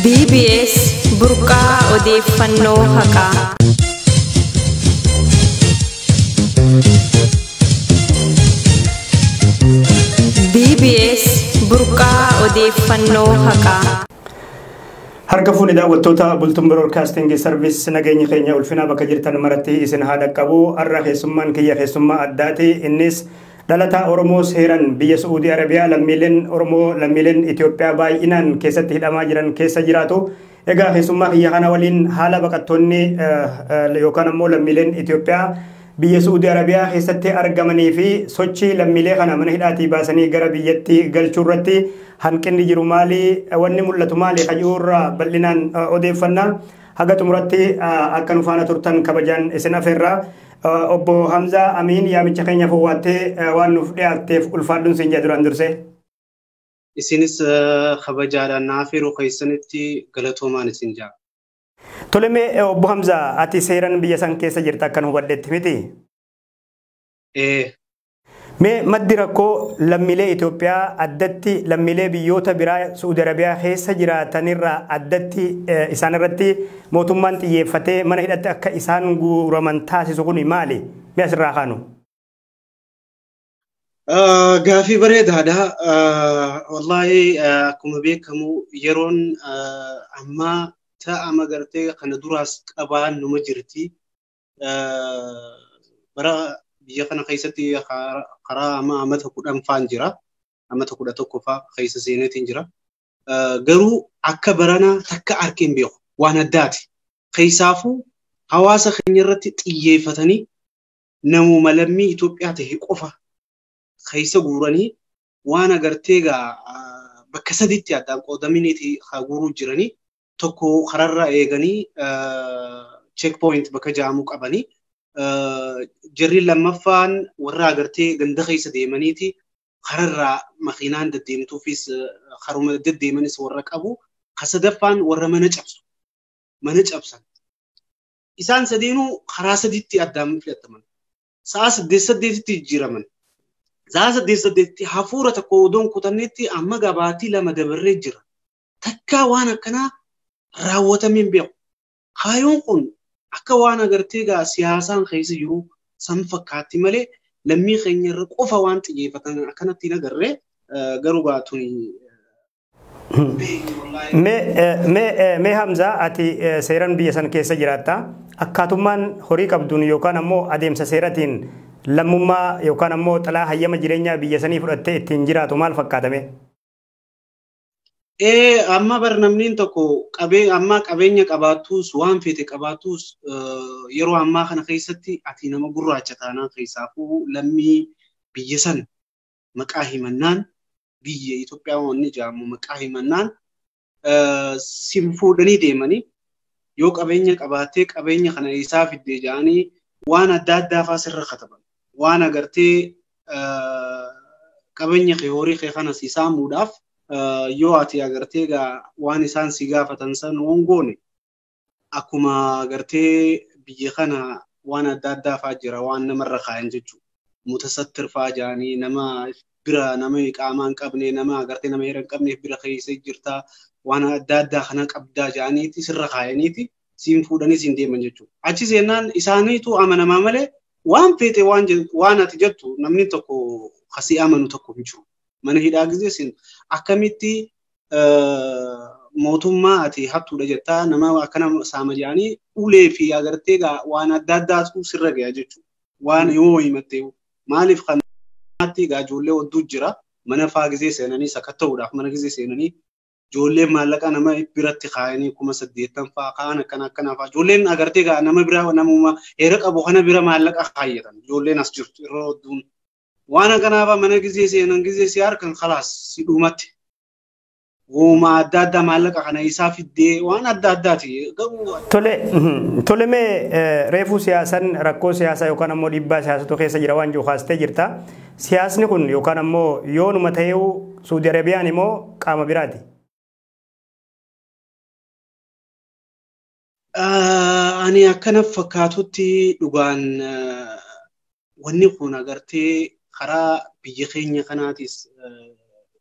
BBS Burqaa Odeeffannoo Haqaa. BBS Burqaa Odeeffannoo Haqaa. Harka fuuni daawwattoota Bultuun Broadcasting Service nageenya keenya ulfina bakka jirtan maratti isin haadha qabu arra keessummaan kiyya keessummaa addaati innis dhalata Oromoo seeran biyya Saudi Arabiyaa lammiileen Oromoo lammiileen Itoophiyaa baay'inaan keessatti hidhamaa jiran keessa jiraatu egaa keessummaa kiyya kana waliin haala baqattoonni yookaan ammoo lammiileen Itoophiyaa biyya Saudi Arabiyaa keessatti argamanii fi sochii lammiilee kana mana hidhaatii baasanii gara biyyatti galchuu irratti hanqinni jiru maali wanni mul'atu maali qajuurra bal'inaan odeeffannaa haga xumuratti akka nu faana turtan kabajaan isin afeerraa obbo Hamza Amin yaamicha keenya fowwaattee waan nuuf dhiyaatteef ulfaadhuun siin jedhuran dursee. Isinis kabajaadhaan naafiruu keessanitti galatoomaan isin jaa. Toleme obbo Hamza ati seeran biyya san keessa jirta akka nu hubadhetti miti? Mee maddi rakkoo lammiilee Itoophiyaa addatti lammiilee biyyoota biraa Saudi Arabiyaa keessa jiraatanirraa addatti isaan irratti mootummaan xiyyeeffatee mana hidhatti akka isaan guuraman taasisu kun maali? Mee asirraa kaanu? Gaafii bareedaadha. Wallaahi akkuma beekamu yeroon ammaa ta'a magartee kana duraas qabaan numa jirti. Bara biyya kana keessatti karaa amata 10 faan jira. Amata 11 faa keessa seeneetiin jira. Garuu akka barana takka arkeen beeku waan addaati. Keessaafuu hawaasa keenya irratti xiyyeeffatanii namuma lammii Itoophiyaa ta'e qofa keessa guuranii waan agartee bakka sadiitti addaan qoodaminiiti guuruu jiranii tokko kararraa eeganii checkpoint bakka jaamuu qabanii jarri lammaffaan warra agartee ganda keessa deemaniiti kararraa makiinaan deddeemtuufis karuma deddeemanis warra qabu kasadaffaan warra mana cabsan isaan sadeenuu karaa sadiitti addaan filataman sa'a 8 jiraman sa'a 8 hafuura tokko odoon kutanneetti amma gabaatii 2 dabarree jira takka waan akkanaa raawwatameen beeku kaayoon kun akka waan agartee siyaasaan keessa jiru san fakkaatti malee lammii keenya irra qofa waan xiyyeeffatan akkanatti nagarree garuu baatuni. Mee Hamza ati seeran biyya san keessa jiraatta akkaatummaan horii qabduun yookaan ammoo adeemsa seeratiin lammummaa yookaan ammoo xalaa hayyama jireenyaa biyya sanii fudhattee ittiin jiraatu maal fakkaatame? Amma barnamniin tokko amma qabeenya qabaatus waan fete qabaatus yeroo ammaa kana keessatti ati nama gurraacha taanaan keessaafuu lammii biyya san maqaa himannaan biyya Itoophiyaa wanni jaamu maqaa himannaan sim fuudhanii deemanii yoo qabeenya qabaatee qabeenya kana isaa fiddee jaanii waan adda addaa faa sirra kataban waan agartee qabeenya kee horii kee kana si saamuudhaaf yoo ati agartee waan isaan si gaafatan san hongoone akkuma agartee biyya kana waan adda addaa faa jira waan namarra kaayan jechuudha. Mutasattir faa jaanii nama bira nama iqaamaa hin qabne nama agartee nama heera hin qabneef bira keessa jirta waan adda addaa kana qabdaa jaaniiti sirra kaayaniiti siin fuudhanii siin deeman jechuudha. Achi seenaan isaaniitu amanamaa malee waan feete waan ati jettu namni tokko kasii amanu tokko hin jiru. Mana hidhaa gisee sin akkamitti mootummaa ati hattuudha jettaa nama akkana saama jaanii ulee fi agartee waan adda addaatu sirra gaya jechuudha. Waan yoo himattee maaliif kanatti ijoollee wadduu jira mana faa gisee seenanii sakatta'uudhaaf mana gisee seenanii ijoollee maallaqa nama biratti kaayanii 8,000 faa kaan akkana faa ijoolleen agartee nama bira namuma heera qabu kana bira maallaqa kaayyatan ijoolleen as jirtu yeroo wadduun وانا كنا من جزيسي نجزيسي أركن خلاص سيدومت وما دادا مالك أنا يسافي الدي وانا داداتي تولي مي ريفو سياسا ركو سياسا يوكان مو ديبا سياسا تو خيسا جروان جو خاصة جرتا سياس نكون يوكان مو يون متهيو سعودي عربية نمو قام براتي أنا أكنا فكاتوتي لغان wanni kun agartee karaa biyya keenya kanaatis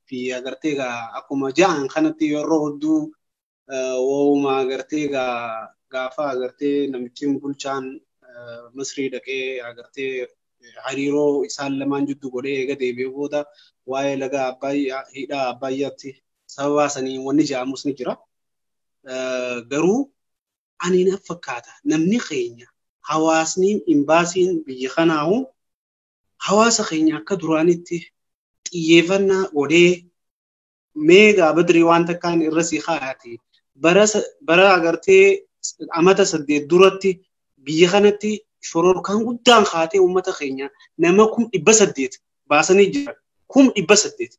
fi agartee akkuma ja'an kanatti yeroo hedduu wooma agartee gaafa agartee namichi bulchaan Misrii dhaqee agartee hariiroo isaan lamaan jiddu godhee eega deebi'ee booda waa'ee laga Abbayyaa hidha Abbayyaatti sababa sanii wanni ja'amus ni jira. Garuu ani na fakkaata namni keenya hawaasni imbaasiin biyya kanaahu hawaasa keenya akka duraanitti xiyyeeffannaa godhee meegaa badrii waan takkaan irra si kaa'ati bara agartee amata 8 duratti biyya kanatti shororkaan guddaan kaatee uummata keenya nama 800 baasanii jiran 800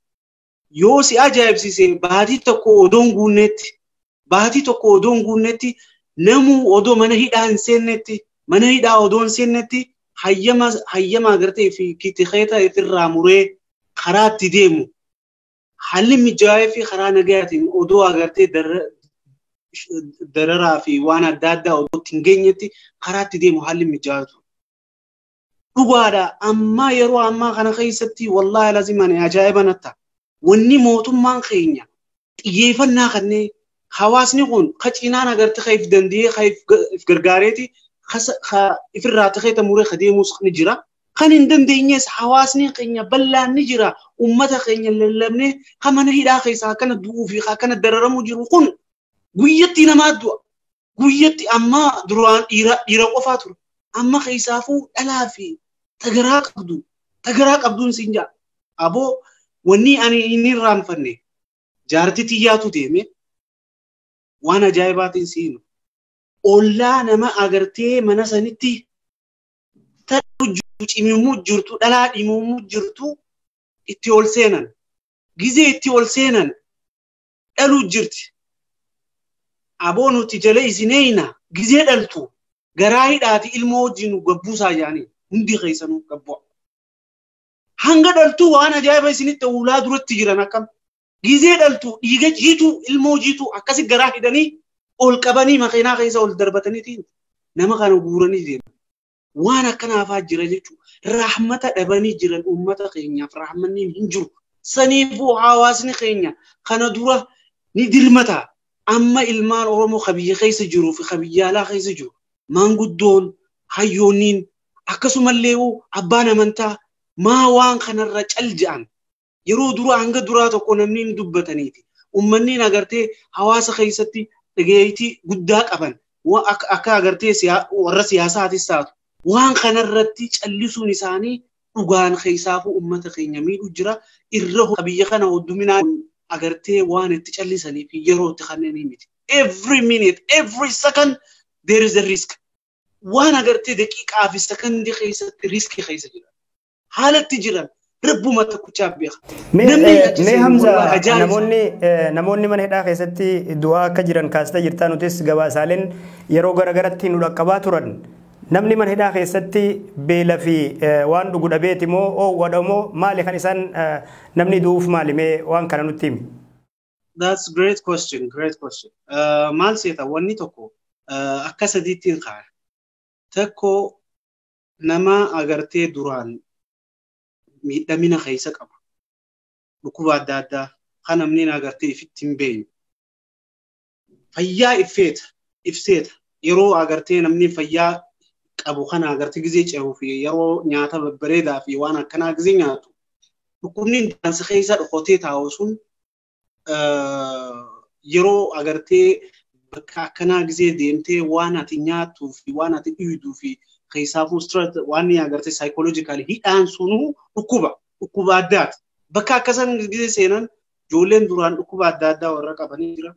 yoo si ajaa'ibsiise baatii tokko odoon guunnetti namu odoo mana hidhaa hin seennetti mana hidhaa odoon seennetti hayyama agartee fi kitikeeta irraa muree karaatti deemu halli mijaa'ee fi karaa nagayaatiin odoo agartee dararaa fi waan adda addaa odoo hin geenyetti karaatti deemu halli mijaa'atu. Dhugaadha amma yeroo ammaa kana keessatti wallaahi lazimaan ajaa'iba natta. Wanni mootummaan keenya xiyyeeffannaa kanneen hawaasni kun qacinaan agartee kayif danda'ee kayif gargaareeti ifirraa takeeta muree kadeemus ni jira. Kan hin dandeenyes hawaasni keenya bal'aan ni jira. Uummata keenya lallabnee kan mana hidhaa keessaa akkana du'uu fi akkana dararamu jiru kun guyyatti namaa du'a. Guyyatti amma duraan dhiira qofaa ture. Amma keessaafuu dhalaa fi tagaraa qabduun siin jaa. Aboo wanni ani inni irraanfanne jaartii xiyyaatu deeme waan ajaa'ibaatiin siinu. Ollaa nama agartee mana sanitti cimimuu jirtu dhalaa dhimumuu jirtu itti ol seenan gizee itti ol seenan dhaluu jirti. Aboo nuti jala isineeyna gizee dhaltu garaa hidhaati ilmoo wajjin gabbuusaa jaanii hundi keessanuu gabbu'a. Hanga dhaltu waan ajaa'iba isinitti ulaa duratti jiran akkam gizee dhaltu dhiiga jiitu ilmoo jiitu akkasi garaa hidhanii ol qabanii makiinaa keessa ol darbataniitiin nama kana guuranii deemu. Waan akkanaafaa jira jechuudha. Rahmata dhabanii jiran uummata keenyaaf rahmanni hin jiru. Saniifuu hawaasni keenya kana dura ni dirmata. Amma ilmaan Oromoo kabiyya keessa jiruu fi kabiyya alaa keessa jiru. Maanguddoon, hayyooniin akkasumallee abbaan amantaa maa waan kanarra cal ja'an. Yeroo dura hanga duraa tokko namni hin dubbataniiti. Uummanni agartee hawaasa keessatti dhageettii guddaa qaban. Akka agartee warra siyaasaatis taatu. Waan kanarratti callisuun isaanii dhugaan keessaafuu uummata keenya miidhu jira. Irra biyya kana hodduminaan agartee waan itti callisanii fi yeroo itti kanneen miti. Every minute, every second there is a risk. Waan agartee daqiiqaa fi sekondii keessatti riskii keessa jira. Haalatti jiran rabbuma tokkichaaf beeka. Mee Hamza namoonni mana hidhaa keessatti du'aa akka jiran kaastaa jirtaa nutis gabaasaaleen yeroo garagaratti nu dhaqqabaa turan. Namni mana hidhaa keessatti beela fi waan dhugu dhabeeti moo oowwadha moo maali kan isaan namni du'uuf maali mee waan kana nutti himi? That's great question. Maal seeta wanni tokko akka sadiittiin kaa'e. Tokko nama agartee duraan miidhamina keessa qabu. Dhukkuba adda addaa kan namni agartee ifitti hin beekne. Fayyaa ibseeta. Yeroo agartee namni fayyaa qabu kana agartee gizee ce'uu fi yeroo nyaata babbareedaa fi waan akkanaa gizee nyaatu. Dhukkubni daansa keessa dhokotee taa'u sun yeroo agartee bakka akkanaa gizee deemtee waan ati nyaattuu fi waan ati dhiiduu fi keessaafuu stress waan agartee psychologically hidhaan sunuu dhukkuba addaati. Bakka akkasan gizee seenan ijoolleen duraan dhukkuba adda addaa warra qabanii jira.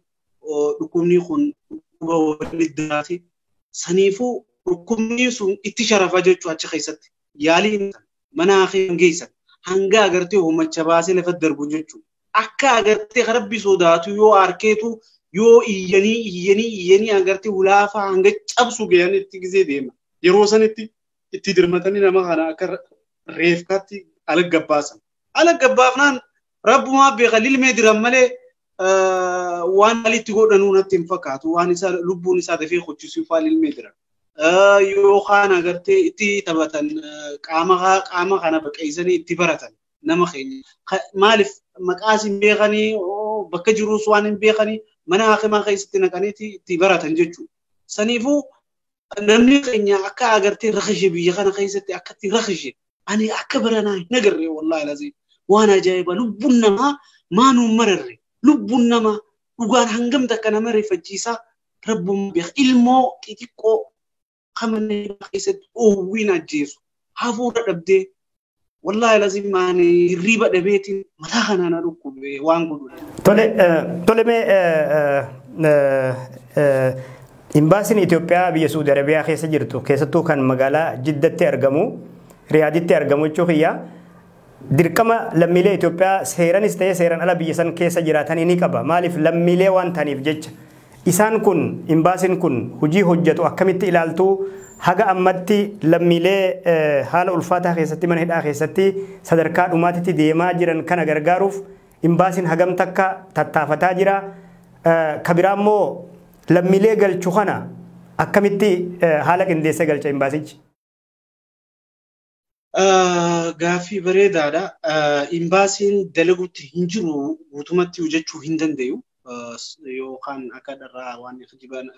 Dhukkubni kun dhukkuba waliddaati. Saniifuu dhukkubni sun itti sharafa jechuu achi keessatti yaaliin mana akhiin geessan hanga agartee uumacha baasee lafa darbu jechuudha. Akka agartee rabbi sodaatu yoo arkeetu yoo iyyanii agartee ulaafa hanga cabsu ga'an itti gizee deema. Yeroo sanitti itti dirmatanii nama kana akka reefkaatti ala gabbaasan. Ala gabbaafnaan rabbumaa beeka lilmee diran malee waan alitti godhanuu natti hin fakkaatu waan isa lubbuun isaa dafee hojjisuuf lilmee diran. yookaan agartee itti taphatan qaama kana baqeessanii itti baratan nama keenya maaliif maqaas hin beekanii bakka jiruus waan hin beekanii mana hakimaa keessatti naqaniiti itti baratan jechuudha. Saniifuu namni keenya akka agartee rakhishe biyya kana keessatti akka itti rakhishe ani akka baranaa hin agarree wallaahi laziin waan ajaa'iba lubbuun namaa maanuun mararre lubbuun namaa dhugaan hangam takka nama rifachiisaa rabbuun beeka ilmoo xixiqqoo kamannee keessatti oowwiin ajjeesu hafuura dhabdee wallahi laziin ani hirriba dhabeetiin mataa kanaan dhukkube waan godhu. Tole Imbaasiin Itoophiyaa biyya Saudi Arabiyaa keessa jirtu keessattuu kan magaalaa Jiddatti argamu Riyaaditti argamu jechuudha. Dirqama lammiilee Itoophiyaa seeranis ta'ee seeran ala biyya san keessa jiraatanii ni qaba. Maaliif lammiilee waan ta'aniif jecha isaan kun imbaasiin kun hojii hojjetu akkamitti ilaaltu haga ammatti lammiilee haala ulfaataa keessatti mana hidhaa keessatti sadarkaa dhumaatitti deemaa jiran kana gargaaruuf imbaasiin hagam takka tattaafataa jira. Kabiraa immoo lammiilee galchu kana akkamitti haala qindeessee galcha imbaasichi? Gaaffii bareedaadha. Imbaasiin dalaguutti hin jiru guutumatti hojjechuu hin danda'u. Yookaan akka dharraa waan jiban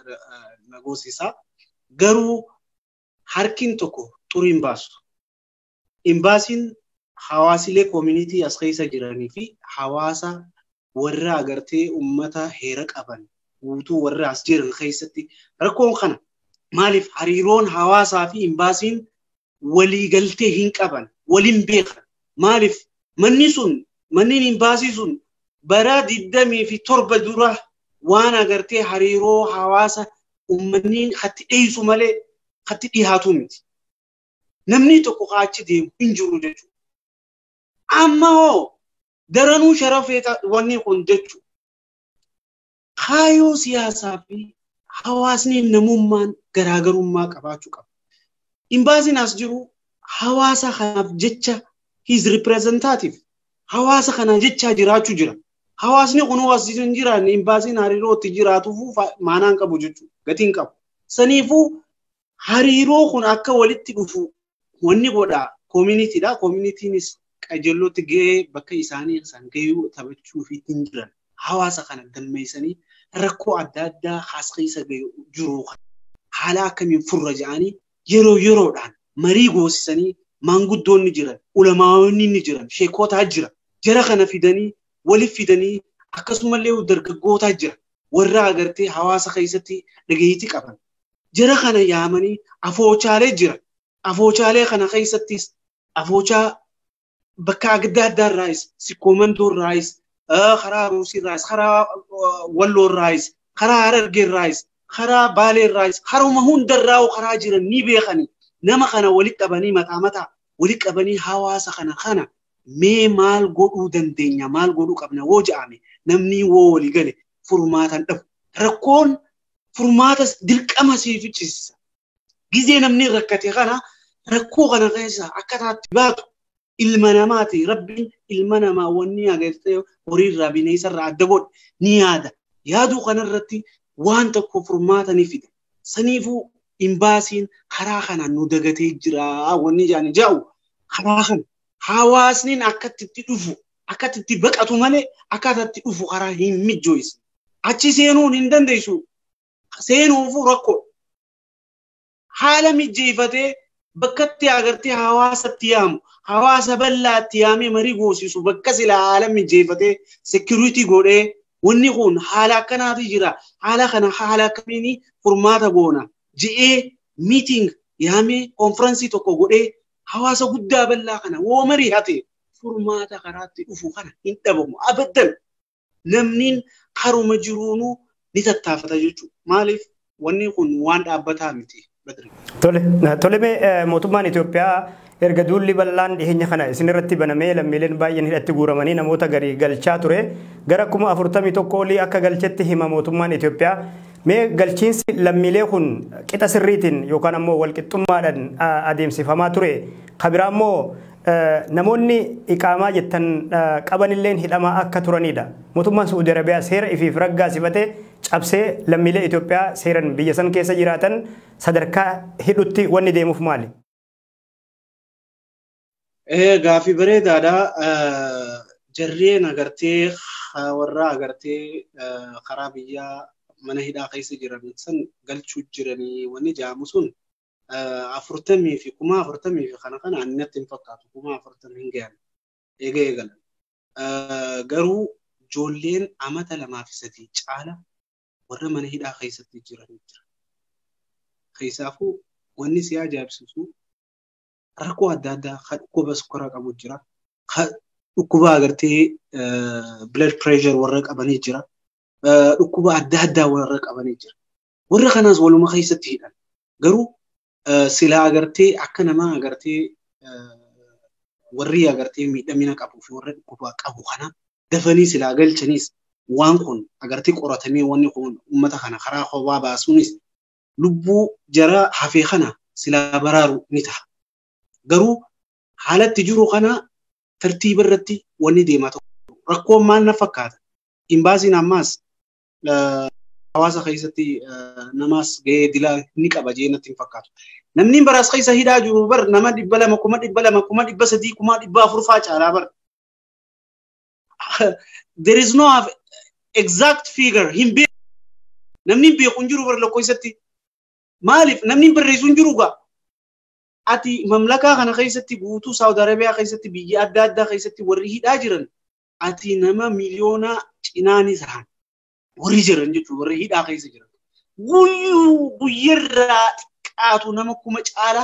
nagoosisaa. Garuu harkiin tokko xurii hin baasu. Imbaasiin hawaasilee koomunitii as keessa jiranii fi hawaasa warra agartee uummata heera qaban guutuu warra as jiran keessatti rakkoon kana maaliif hariiroon hawaasaa fi imbaasiin walii galtee hin qaban waliin beekan maaliif manni imbaasii sun bara 27 dura waan agartee hariiroo hawaasa uummanni hatti dhiisu malee hatti dhiyaatu miti namni tokko kaachi deemu hin jiru jechuudha. Amma hoo daranuu sharafeeta wanni kun jechuudha. Kaayoo siyaasaa fi hawaasni namummaan garaagarummaa qabaachuu qaba. Imbaasiin as jiru hawaasa kanaaf jecha his representative hawaasa kana jecha jiraachuu jira. Hawaasni kun as hin jiraanne imbaasiin hariirootti jiraatuuf maanaan qabu jechuudha. Gatiin qabu. Saniifuu hariiroo kun akka walitti dhufu wanni godha communityidha. Communitynis qajeelootti gahee bakka isaanii san gahee taphachuu fi hin jiran. Hawaasa kana dammeessanii rakkoo adda addaa haasqiisa jiru haala akkamiin furra jedhanii yeroodhaan marii goosisanii maanguddoonni jiran ulamaawonni ni jiran sheekotaa jira jara kana fidanii waliif fidanii akkasumallee dargaggootaa jira warra agartee hawaasa keessatti dhageeyitii qaban jara kana yaamanii afoochaalee jira afoochaalee kana keessattis afoochaa bakka adda addaarraayis sikkoomandoorraayis karaa Ruusiirraayis karaa Walloorraayis karaa Harargeerraayis karaa Baaleerraayis haruma hundarraa karaa jiran ni beekanii nama kana walitti qabanii mataa walitti qabanii hawaasa kana mee maal godhuu dandeenya maal godhuu qabna woo jedhame namni woo walii gale furmaatan dhabu rakkoon furmaata dirqama siifichisa gizee namni rakkate kana rakkoo kana keessa akkataatti baatu ilma namaati rabbiin ilma namaa wanni agartee horiirraa bineensarraa adda godhe ni yaaduu kanarratti waan tokko furmaata ni fida saniifuu imbaasiin karaa kanaan nu dagatee jira wanni jaani jaa'u karaa kana hawaasniin akkatti dhufu akkatti baqatu malee akkatti dhufu karaa hin mijjooyis achi seenuun hin dandeessu seenuuf rakkoo haala mijjeefatee bakkatti agartee hawaasatti yaamu hawaasa bal'aatti yaamee marii goosisu bakka sila haala mijjeefatee security godhee wanni kun haala akkanaati jira haala kana haala akkamiin furmaata goona je'ee meeting yaamee konferansii tokko godhee hawaasa guddaa bal'aa kana woo marii hate furmaata karaatti dhufu kana hin dhabamu abaddan namniin haruma jiruunu ni tattaafata jechuudha maaliif wanni kun waan dhaabbataa miti. Tole mootummaan Itoophiyaa erga duulli bal'aan dhiheenya kana isinirratti banamee lammiileen baay'een hidhatti guuramanii namoota garii galchaa ture gara 41 olii akka galchetti hima mootummaan Itoophiyaa mee galchiinsi lammiilee kun qixa sirriitiin yookaan ammoo walqixxummaadhaan adeemsifamaa ture kabiraa ammoo namoonni iqaamaa jettan qabanilleen hidhamaa akka turanidha mootummaan Saudi Arabiyaa seera ifiif raggaasifatee cabsee lammiilee Itoophiyaa seeran biyya san keessa jiraatan sadarkaa hidhutti wanni deemuuf maali? Gaaffii bareedaadha. Jarreen agartee warra agartee karaa biyyaa mana hidhaa keessa jiran san galchuu jiranii wanni jaamu sun 40 fi 40 fi kana annatti hin fakkaatu 40 hin gahan eegalan. Garuu ijoolleen amata 2 fi 3 caala warra mana hidhaa keessatti jiranii jira. Keessaafuu wanni si ajaa'ibsiisu rakkoo adda addaa kan dhukkuba sukkaraa qabu jira. Dhukkuba agartee blood pressure warra qabanii jira. Dhukkuba adda addaa warra qabanii jira. Warra kanaas waluma keessatti hidhan. Garuu sila agartee akka nama agartee warri agartee miidhamina qabu fi warra dhukkuba qabu kana dafanii sila galchaniis waan kun agartee qoratamee wanni kun uummata kana karaa kophaa baasuunis lubbuu jara hafee kana sila baraaru ni ta'a. Garuu haalatti jiru kana tartiiba irratti wanni deemaa tokko rakkoon maal na fakkaata. Imbaasiin ammaas hawaasa keessatti namaas gahee dilaa ni qaba jeenatti hin fakkaatu. Namni baraas keessa hidhaa jiru bar nama 200 300 400 faa caalaa bar. There is no exact figure. Namni beeku hin jiru bar lakkoofsatti. Maaliif namni barreessu hin jiru gaa? Ati mamlakaa kana keessatti guutuu Saudi Arabiyaa keessatti biyya adda addaa keessatti warri hidhaa jiran ati nama miliyoona cinaanii ta'an warri jiran jechuudha warri hidhaa keessa jiran guyyarraa xiqqaatu nama 1000 caala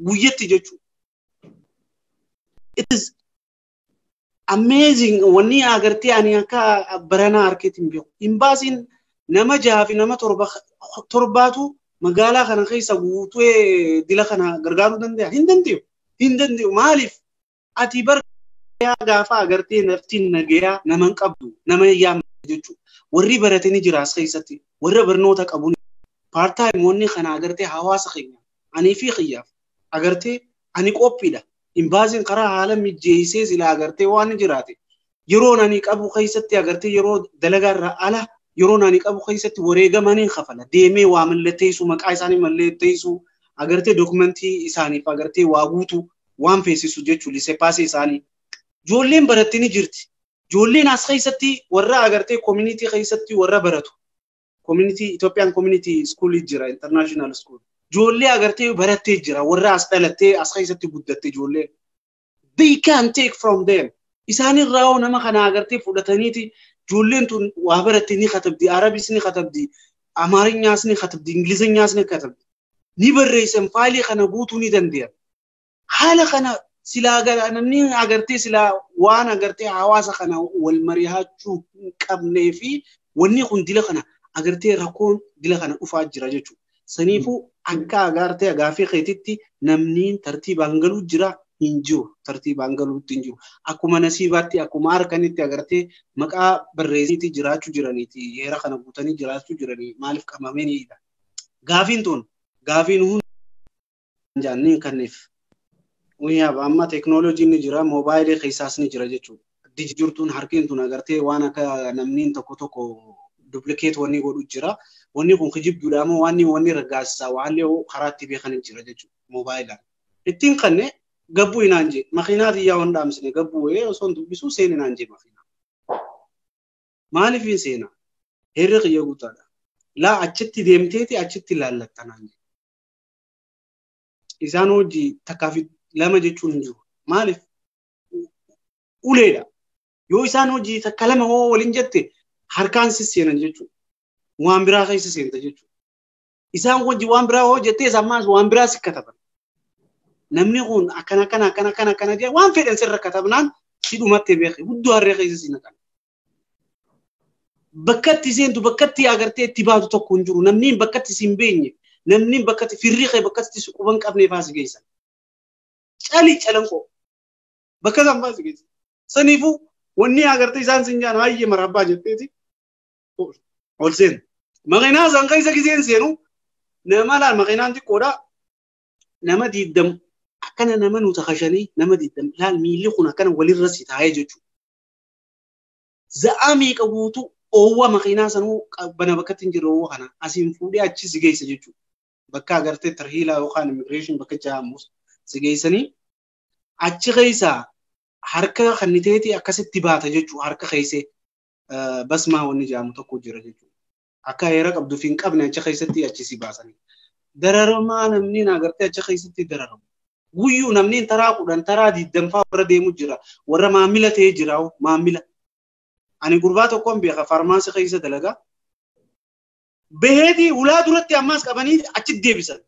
guyyatti jechuudha. It is amazing wanni agartee ani akka baranaa harkeetiin beeku. Imbaasiin nama 6 fi nama 7 magaalaa kana keessa guutuu dila kana gargaaruu danda'a? Hin danda'u. Maaliif? Ati gaafa agartee naftiin nagayaa nama hin qabdu, nama yaamma jechuudha. Warri baratanii jiraas keessatti, warra barnoota qabu paartaayimoonni kana agartee hawaasa keenya anii fi xiyyaaf agartee ani qophiidha. Imbaasiin karaa haala mijeessee sila agartee waan jiraate yeroo ani qabu keessatti agartee yeroo dalagaarraa ala yeroo nani qabu keessatti wareegamanii kafala deemee waa mallatteessu maqaa isaanii mallatteessu agartee dokumentii isaaniif agartee waa guutu waan feesisu jechuudha lisee paasee isaanii ijoolleen barattanii jirti. Ijoolleen as keessatti warra agartee community keessatti warra baratu community Ethiopian community school jira international school ijoollee agartee barattee jira warra as dhalattee as keessatti guddatte ijoollee they can take from them isaanirraa nama kana agartee fudhataniiti. Ijoolleen tun waa barattee ni katabdi, Arabis ni katabdi, Amaariñaas ni katabdi, Ingiliziñaas ni katabdi. Ni barreessan faayilii kana guutuu ni dandeenya. Haala kana silaa namni agartee silaa waan agartee hawaasa kana wal mari'achuu hin qabnee fi wanni kun dila kana agartee rakkoon dila kana dhufaa jira jechuudha. Saniifuu akka agartee gaaffii keetitti namni tartiibaan galuu jira. Injiru tartiibaan galuutti injiru akkuma nasiibaatti akkuma harkanitti agartee maqaa barreessiti jiraachuu jiraniiti yeera kana guutanii jiraachuu jiranii maaliif qabameenidha. Gaafiin tun gaafiin hundi jaanniin kanneef uyyaaba amma teeknooloojiin ni jira moobaayilii keessaas ni jira jechuudha. Dijjirtuun harkiin tun agartee waan akka namni tokko duplikeet wanni godhu jira. Wanni kun kijibduudha moo wanni raggaasisaa waan lee'oo karaatti beekan jira jechuudha moobaayilaa. Ittiin kannee Gabbu inaanje makiinaati yaa wanda amsine gabbu osoo dubbisu seen inaanje makiina. Maaliif seena? Herri qiyya guutaadha. Laa achitti deemteeti achitti laallattanaan. Isaan hojii takkaaf lama jechuun hin jiru. Maaliif? Uleedha. Yoo isaan hojii takka lama hoo waliin jette harkaan sisseenan jechuudha. Waan biraa keessa seenta jechuudha. Isaan hojii waan biraa hoo jettee sammaas waan biraa si kataban. Namni kun akkana jee waan fedhan sirra katabnaan si dhumattee beekee hudduu harree keessa si naqan. Bakkatti seentu bakkatti agartee itti baatu tokko hin jiru. Namni bakkatti si hin beenye namni bakkatti firrii kee bakkatti si quban qabnee faasi geessan. Calanqoo bakka san faasi geessan. Saniifuu wanni agartee isaan sin jaan hayyee marabbaa jetteeti ol seenu. Makiinaa san keessa giseen seenu nama laal makiinaan xiqqoodha nama diiddamu. Akkana nama nuti khashanii nama diidam laal miilli kun akkana walirra si taa'ee jechuudha. za'amii qabuutu oowwa makiinaa sanuu bana bakkatti hin jiru oowwa kana asiin fuudhee achi si geessa jechuudha. Bakka agartee tarhiilaa yookaan immigreeshin bakka ja'amus si geessanii achi keessaa harka kanniteeti akkasitti baata jechuudha. Harka keessee basmaa wanni ja'amu tokko jira jechuudha. Akka heera qabdu fi hin qabne achi keessatti achi si baasanii. Dararamaa namni agartee achi keessatti dararamu. Guyyuu namni taraa 10 taraa 20 warra deemu jira. Warra maamila ta'ee jira maamila. Ani gurbaa tokkoon beeka farmaasii keessa dalagaa. Beheeti ulaa duratti ammas qabanii achi deebisan.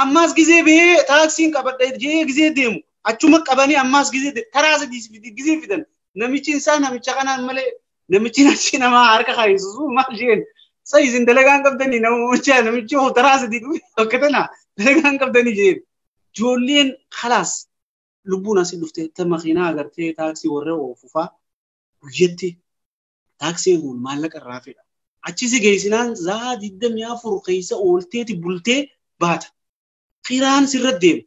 Ammas gizee behee taaksiin qabadha jee gizee deemu. Achuma qabanii ammas gizee taraa 3 gizee fidan. Namichi isaa namicha kanaan malee namichi achi nama harka kaayisusu maal jeen. Sayyisin dalagaan qabdanii namichi taraa 3 akkatana dalagaan qabdanii jeen. Joolleen khalaas lubbuun asii dhuftee ta makiinaa agartee taaksii warra oofufaa guyyaatti taaksiin kun maallaqa irraa fedha. Achi si geessinaan zaa 24 keessa oolteeti bultee baata. Qiraan sirra deemu.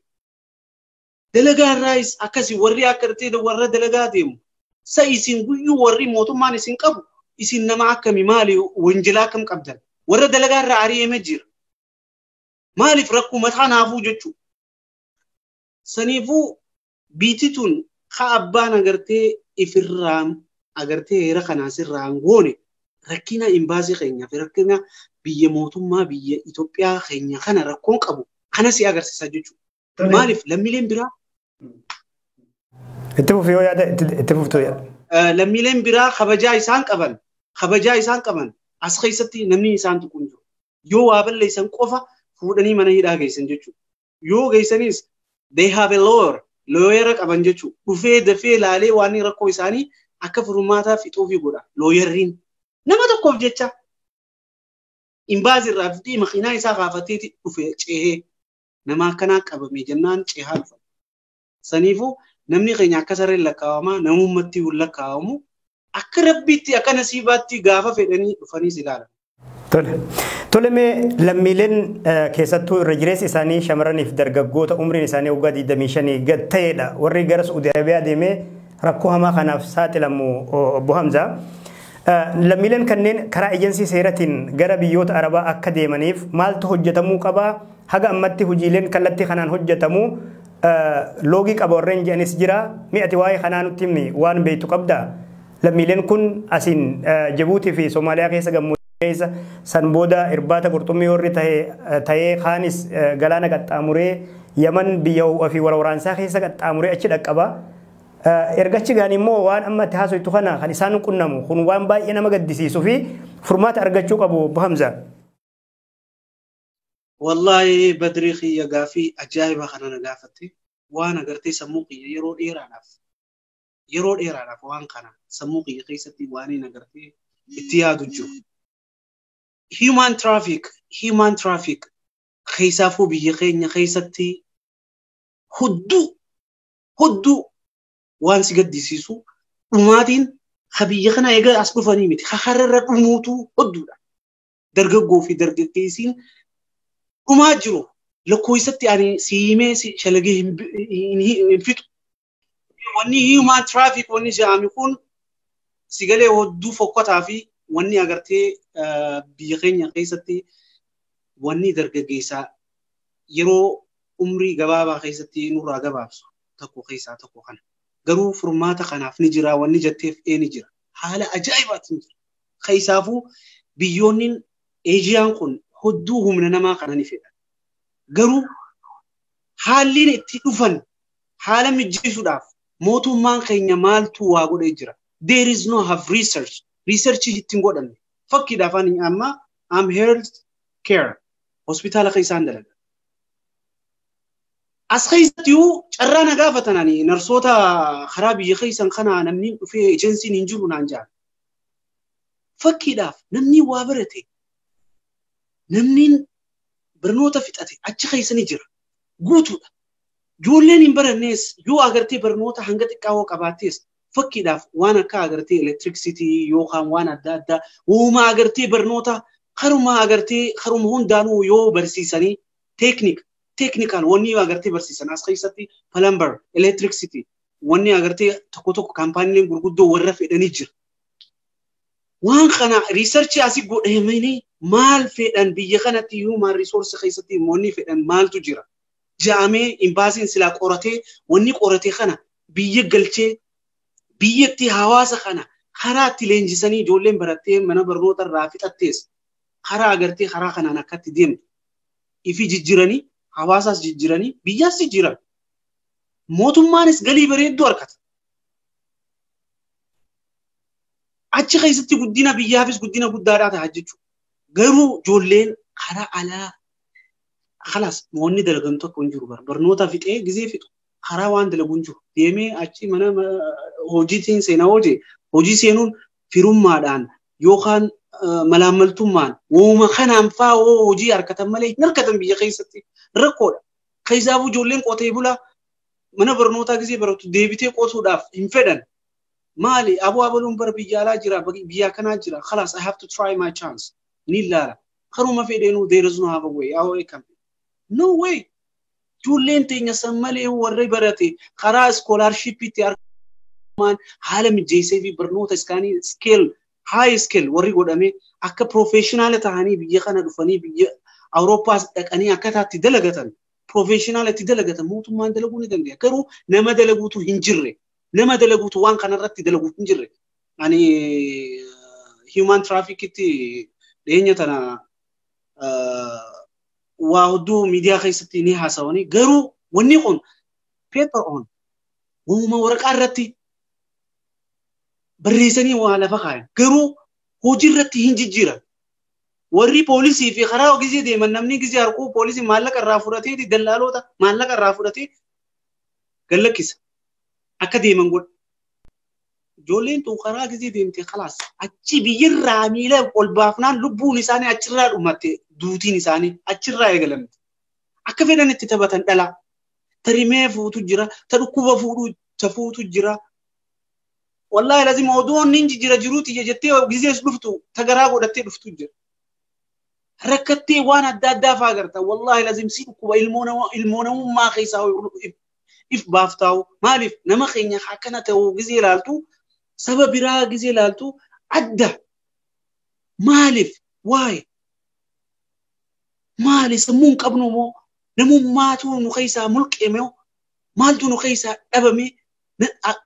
Dalagaa irraayis akkasii warri akka warra dalagaa deemu. Isin guyyuu warri mootummaan isin qabu isin nama akkami maali wanjilaa akkam qabdan. Warra dalagaa irraa ari'amee jira. Maaliif rakkoo mataa naafuu jechuudha. Saniifuu biitituun haa abbaan agartee ifirraan agartee heera kanaas irraan goone rakkina imbaasii keenya fi rakkina biyya mootummaa biyya Itoophiyaa keenya kana rakkoon qabu kana si agarsiisa jechuudha. Maaliif lammiileen biraa itti fufuu yaada itti fuftuu yaada. Lammiileen biraa kabajaa isaan qaban as keessatti namni isaan tuqun jiru. Yoo waa balleessan qofa fuudhanii mana hidhaa geessan jechuudha. Yoo geessanis they have a lawyer qaban jechuudha. Dhufee dafee laalee waan rakkoo isaanii akka furmaataa fixuu fi godha. Lawyerriin nama tokkoof jecha imbaazii irraa fidii makiinaa isaa kaafateeti dhufee ceehee nama akkanaa qabame jennaan ceehaa dhufa. Saniifuu namni keenya akka sareen lakkaa'amaa namummatti lakkaawamu akka rabbiitti akka nasiibaatti gaafa fedhanii dhufanii ilaalan. Tole mee lammiileen keessattuu irra jireessi isaanii shamarraniif dargaggoota umriin isaanii waggaa 25 gad ta'edha. Warri gara Saudi Arabiyaa deemee rakkoo hamaa kanaaf saaxilamu obbo Hamza. Lammiileen kanneen karaa ejensii seeratiin gara biyyoota Arabaa akka deemaniif maaltu hojjetamuu qabaa? Haga ammatti hojiileen kallattii kanaan hojjetamu loogii qaba warreen jedhanis jira. Mi'ati waa'ee kanaa nutti himi waan beektu qabdaa? Lammiileen kun asiin Jibuutii fi Soomaaliyaa keessa gammoojjii san booda irbaata qurxummii warri ta'ee kaanis galaana qaxxaamuree Yaman biyya ofii waraansaa keessa qaxxaamuree achi dhaqqaba. Ergachi gaanii immoo waan amma itti haasoftu kana kan isaan qunnamu kun waan baay'ee nama gaddisiisuu fi furmaata argachuu qabu obbo Hamza. Wallahi Badrii xiyya gaafii ajaa'iba kana na gaafatte waan agartee sammuu kiyya yeroo dheeraadhaaf waan kana sammuu kiyya keessatti waan agartee itti yaadu jiru. Human traffic keessaafuu biyya keenya keessatti hudduu waan si gaddisiisu dhumaatiin biyya kana egaa as dhufanii miti hararra dhumuutu hudduudha. Dargaggoo fi dargaggeessiin dhumaa jiru lakkoofsatti ani siimee shalagee hin fixu. Wanni human traffic wanni jedhame kun sigalee hudduu fokkataa fi wanni agartee biyya keenya keessatti wanni dargaggeessaa yeroo umrii gabaabaa keessatti nurraa gabaabsu tokko keessaa tokko kana. Garuu furmaata kanaaf ni jira wanni jetteef ni jira. Haala ajaa'ibaatiin jira. Keessaafuu biyyoonni Eejiyaan kun hudduu humna namaa kana ni fedhan. Garuu haalliin itti dhufan haala mijjeessuudhaaf mootummaan keenya maaltu waa godhee jira. There is no have research. Research ittiin godhamne. Fakkiidhaaf ani amma am health care hospitaala keessaan dalaga. As keessatti carraa na gaafatanani narsoota karaa biyya keessan kana namni dhufee ejensiin hin jiru naan jaa. Fakkiidhaaf namni waa barate namni barnoota fixate achi keessanii jira guutuudha. Ijoolleen hin barannees yoo agartee barnoota hanga xiqqaawoo qabaatees fakkiidhaaf waan akka agartee electricity yookaan waan adda addaa uuma agartee barnoota karuma hundaanuu yoo barsiisanii technical wanni agartee barsiisan as keessatti plumber electricity wanni agartee tokko kaampaaniileen gurguddoo warra fedhanii jira. وان خنا ريسيرش اسي غودهميني مال فدان بيه خناتي هيومن ريسورس خيستي موني فدان مال تجرا جامي امباسين سلا قورتي وني قورتي خنا بيه غلچه بيتي حواس خنا خرات لنجسني جولن برتي من برنوت الرافطتيس خرا اگرتي خرا خنا نكت ديم يفي ججراني حواساس ججراني بياس ججرا موتمانس غلي بريد دوركت اچ خيستي غدينا بيافس غدينا غدادا تاجچو غرو جولين خرا على خلاص موني دلغنتو كونجو برنوتا فيتي غزي فيتو خرا وان دلغونجو ديمي اچي منا هوجيتين سينا هوجي سينون فيروم مادان يوخان ملاملتومان وما خنام فا هوجي اركتم ملي نركتم بي خيستي ركود خيزابو جولين قوتي بولا منا برنوتا غزي برتو ديبيتي قوتو داف انفدن مالي ابو ابلون بر بيجالا جرا بيا كنا جرا خلاص I have to try my chance نيلا خرو ما في دينو there is no have a way او اي كان no way جولين تينيا سمالي وري براتي خرا سكولارشيب تي مان حالم جيسي في برنوتا اسكاني سكيل هاي سكيل وري غدامي اكا بروفيشنال تهاني بيجي خنا دفني بيجي اوروبا اكاني اكتا تدلغتن بروفيشنال تدلغتن موتو ما دلغوني دنيا كرو نما دلغوتو هنجري نما دلغوتو وان كان رتي دلغوتو هنجري يعني human trafficking تي دينيا تنا واودو ميديا خيستي ني حسوني غرو وني قون بيبر اون وما ورق رتي بريسني ولا فخاين غرو هوجرتي هنججيرا وري بوليسي في خراو غزي دي من نمني غزي اركو بوليسي مالك الرافورتي دي دلالو تا مالك الرافورتي قالكيس اكدي منقول جولين تو خرا غزي دي انت خلاص اچي بيرا ميله قول بافنان لبو لساني اچرا امتي دوتي لساني اچرا يغلم اكفدن تتبتن دلا تريمه فوتو جرا تدكوبا فوتو تفوتو جرا والله لازم موضوع نينجي جرا جروتي جتي غزي دفتو تغرا غدتي دفتو جرا ركتي وانا دادا فاغرتا والله لازم سيكو المونا ما خيساو if بافتاو مالف نما خينيا حكنا تو غزي لالتو سبب را غزي لالتو عدى مالف واي مالي سمون قبنو مو نمو ماتو نخيسا ملك اميو مالتو نخيسا دبمي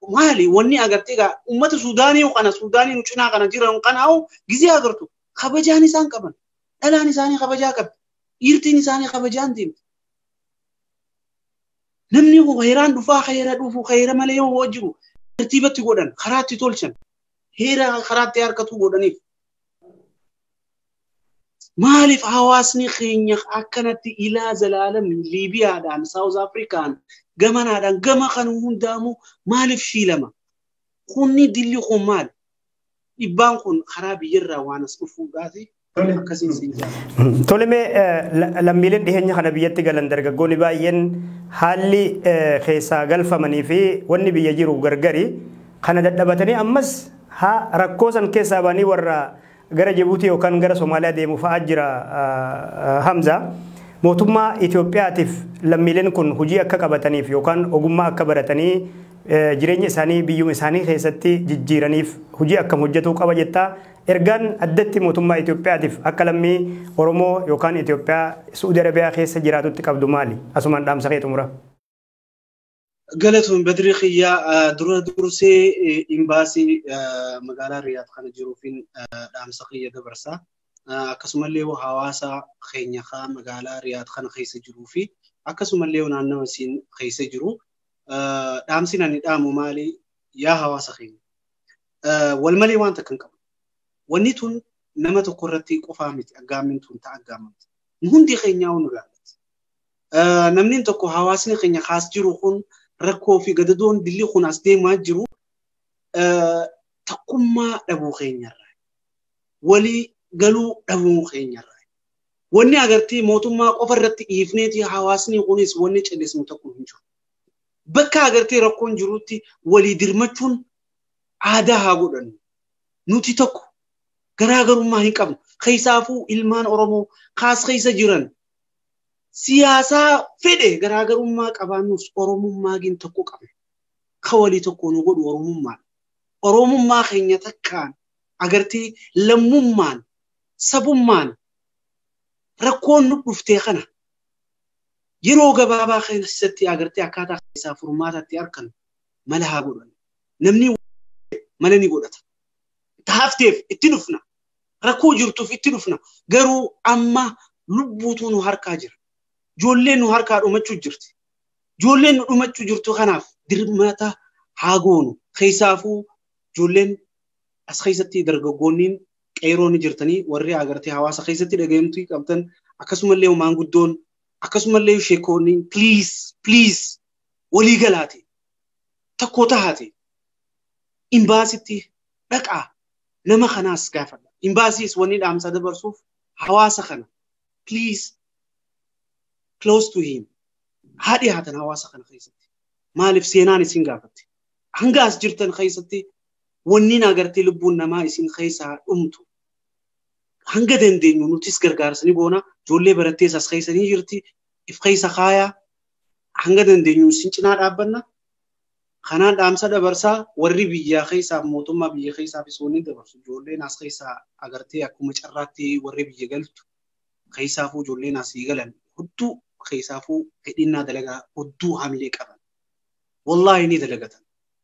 مالي وني اغرتيغا امه سوداني وقنا سوداني نچنا قنا جيران قناو غزي اغرتو خبجاني سان قبن دلاني ساني خبجا قب يرتيني ساني خبجان ديم نمني هو غيران دفا خيرا دفو خيرا مليو وجهو ترتيبتي غودن خراتي تولشن هيرا خراتي اركتو غودني مالف حواسني خينيخ اكنت الى زلالم ليبيا دان ساوث افريكان غمنا دان غما خنون دامو مالف شيلما خوني ديلي خمال يبان خون خرابي يرا وانس فوغاتي تولمي لميلن دهنيا خنا بيتي غلن درغغوني باين حالي خيسا غلفمني في وني بيجيرو غرغري خنا ددبتني امس ها ركوسن كيساباني ورا غرا جيبوتي وكان غرا سوماليا ديمو فاجرا حمزه موتما اثيوبياتيف لميلن كن هجي اكا قبتني في وكان اوغما اكا برتني جيرين ساني بيوم ساني خيستي جيرانيف هجي اكا حجتو قبجتا ارغان ادتي موتما اثيوبياتيف اكلمي اورومو يوكان اثيوبيا سعودي عربيا خيس جيراتو تقبدو مالي اسمان دام سخيت عمره قالتهم بدريخيا درسي امباسي مقالا رياض خان جروفين دام سخيه دبرسا اكسملي وحواسا خينيخا مقالا رياض خان خيس جروفي اكسملي ونانمسين خيس جرو دام سيناني دامو مالي يا حواسا خين والملي وانت كنكم ونيتون نمت قرتي قفامت اقامنتون تاقامت نهندي خينياو نلالت نمنين تكو حواسني خينيا خاص جروخون ركو في قددون دلي خون اسدي ما جرو تقوم دبو خينيا ولي قالوا دبو خينيا وني اغرتي موتما قفرتي يفنيتي حواسني قونيس وني چلس متكو هنجو بكا اغرتي ركون جروتي ولي درمچون عادها غدن نوتي تكو غراغرو ما هيقم خيسافو علمان اورومو خاص خيسا جيران سياسة فيدي غراغرو ما قبانوس اورومو ما جين تكو قم خولي تكو نغد اورومو ما خينيا تكان agartee lammummaan sabummaan rakkoon nu dhuftee kana yeroo gabaabaa keessatti agartee akkaataa isaa furmaatatti argan mala haa godhan namni mala ni godhata taafteef itti dhufna rakkoo jirtuuf itti dhufna garuu amma lubbuutu nu harkaa jira ijoolleen nu harkaa dhumachuu jirti ijoolleen nu dhumachuu jirtu kanaaf dirmata haa goonu keessaafuu ijoolleen as keessatti dargaggoonniin qeeroo ni jirtanii warri agartee hawaasa keessatti dhaga'amtii qabdan akkasumallee maanguddoon akkasumallee sheekoonni please walii galaati takko taate imbaasitti dhaqaa nama kanaas gaafadha imbaasiis wanni dhaamsa dabarsuuf hawaasa kana please close to him haadhi haatan hawaasa kana keessatti maaliif seenaan isin gaafatti hanga as jirtan keessatti wanni agartee lubbuun namaa isin keessaa dhumtu hanga dandeenyu nutis gargaarsanii goona ijoollee barattees as keessanii jirti if keessa kaayaa hanga dandeenyu isin cinaa dhaabbanna kanaan dhaamsa dabarsaa warri biyyaa keessaa mootummaa biyya keessaa fi soonni dabarsu ijoolleen as keessaa agartee akkuma carraatti warri biyya galtu keessaafuu ijoolleen asii galan hudduu keessaafuu fedhinnaa dalagaa hudduu hamilee qaban wallaahi ni dalagatan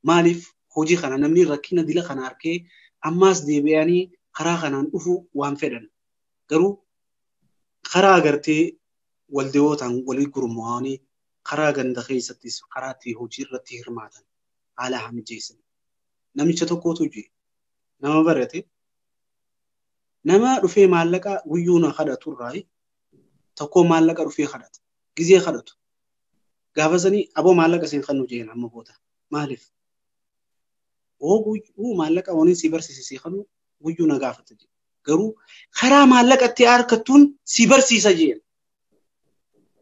maaliif hojii kana namni rakkina dila kana arkee ammaas deebi'anii karaa kanaan dhufu waan fedhan garuu karaa agartee waldewootaan walii gurmaa'anii karaa ganda keessattis karaatti hojii irratti hirmaatan haala hamijeessan namicha tokkotu jee nama barate nama dhufee maallaqa guyyuu na kadhatu irraa tokko maallaqa dhufee kadhata gizee kadhatu gaafasanii aboo maallaqa siin kannu jeen amma boota maaliif guyyuu maallaqa waniin si barsiisee kannu guyyuu na gaafata jee garuu karaa maallaqatti harkattuun si barsiisa jeen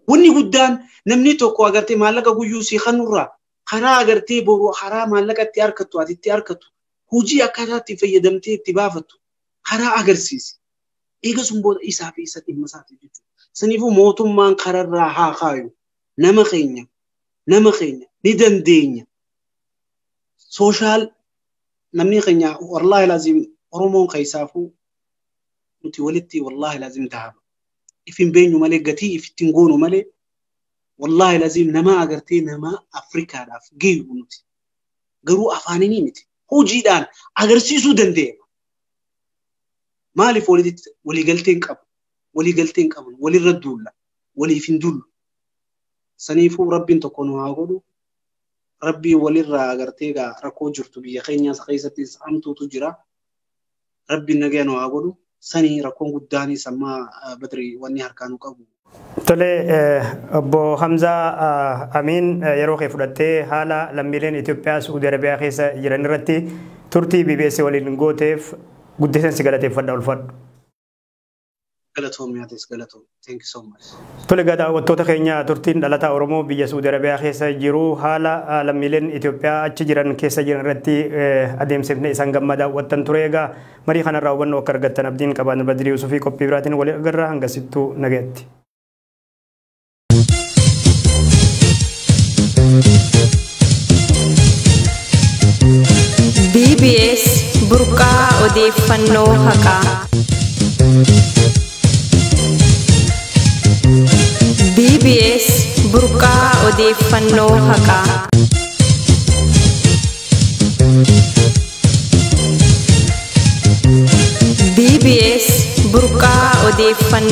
wanni guddaan namni tokko agartee maallaqa guyyuu si kanurraa karaa agartee boru karaa maallaqatti harkattu atitti harkattu hojii akkaataatti fayyadamtee itti baafattu karaa agarsiisi eegasum booda isaa fi isa dhimma isaati jechuudha saniifuu mootummaan kararraa haa kaayu nama keenya ni dandeenya sooshaal namni keenya wallaahi laazim oromoon keessaafuu nuti walitti wallaahi laazim dhaaba ifin beenyu malee gatii ifittiin goonu malee wallaahi laazim nama agartee nama afrikaadhaaf geeyu nuti garuu afaanini miti hojiidhaan agarsiisuu dandeenya maaliif waliigalteen qabu walirra duulla waliif hin dullu saniifuu rabbiin tokko nu haa godhu rabbii walirraa agartee rakkoo jirtu biyya keenyaas keessattis hamtuutu jira rabbiin nagaa nu haa godhu sanii rakkoon guddaan sammaa badri wanni harkaan qabu tole obbo Hamzaa Amin yeroo kee fudhattee haala lammiileen Itoophiyaa Saudi Arabiyaa keessa jiran irratti turtii BBS waliin gooteef guddiseen si galateeffadha ulfadhu. Galatoom. Thank you so much. Tole daawwattoota keenya turtiin dhalataa Oromoo biyya Saudi Arabiyaa keessa jiru haala lammiileen Itoophiyaa achi jiran keessa jiran irratti adeemsifne isaan gammadaa daawwattan ture egaa marii kanarraa hubannoo akka argattan abdiin qabaan Badri Yuusufii qophii biraatiin waliin agarra hangasittuu nagaatti. BBS burqaa odeeffannoo haqaa. BBS burqaa odeeffannoo haqaa. BBS burqaa odeeffannoo